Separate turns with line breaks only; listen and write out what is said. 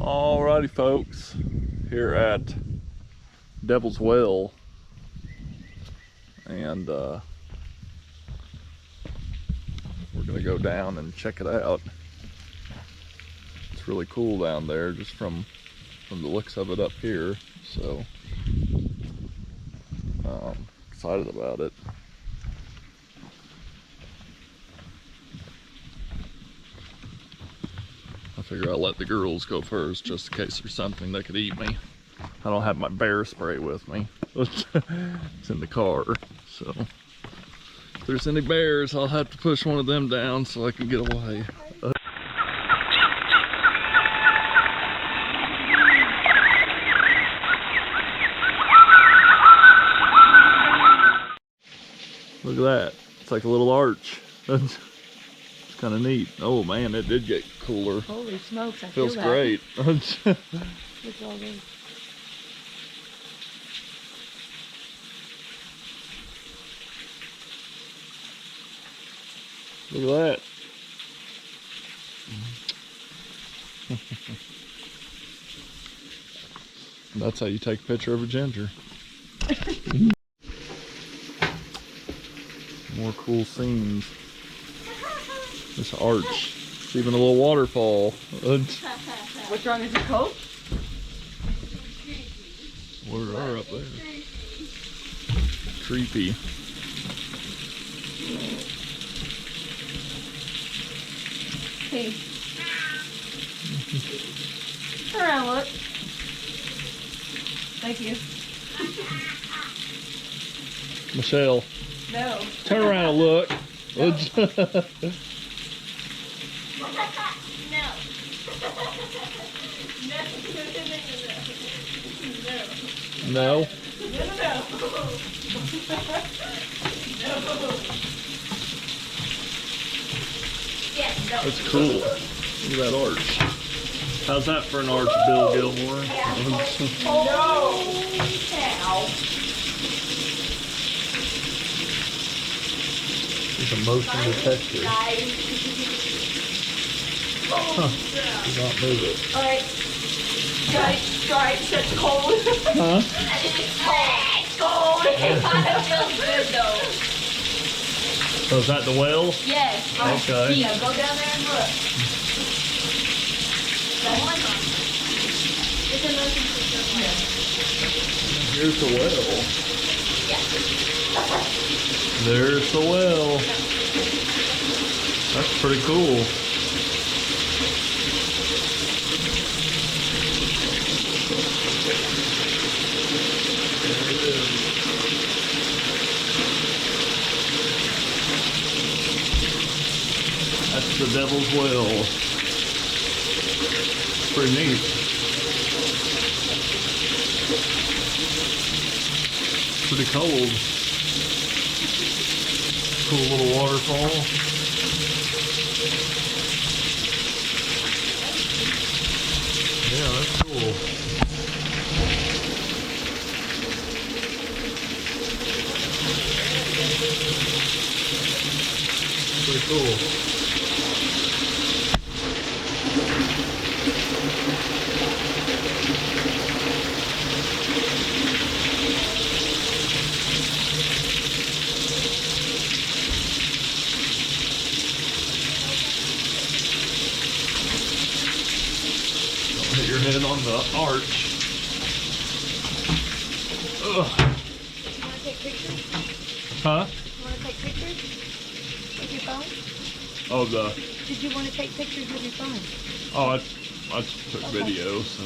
Alrighty folks, here at Devil's Well, and we're gonna go down and check it out. It's really cool down there, just from the looks of it up here, so excited about it. I figure I'll let the girls go first, just in case there's something that could eat me. I don't have my bear spray with me. It's in the car, so if there's any bears, I'll have to push one of them down so I can get away. Look at that. It's like a little arch. It's kind of neat. Oh man, it did get cooler.
Holy smokes, I
Feels
feel
great.
Look at all this.
Look at that. That's how you take a picture of a ginger. More cool scenes. This arch. It's even a little waterfall.
What's wrong? Is it cold?
What are up there? Creepy.
Hey. Turn around, look. Thank you.
Michelle.
No.
Turn around and look.
No.
No.
No. Yes, no.
That's cool. Look at that arch. How's that for an arch, Bill Gilmore?
No.
It's a motion detector. Huh. Do not move it.
Alright. Stripes, that's cold.
Huh?
It's cold. It feels good though.
So is that the well?
Yes.
Okay.
Yeah, go down there and look. That one? It's a motion picture.
Here's the well.
Yeah.
There's the well. That's pretty cool. There it is. That's the Devil's Well. It's pretty neat. Pretty cold. Cool little waterfall. Yeah, that's cool. Pretty cool. Hit your head on the arch. Ugh.
You want to take pictures?
Huh?
You want to take pictures with your phone?
Oh,
Did you want to take pictures with your phone?
I took video, so.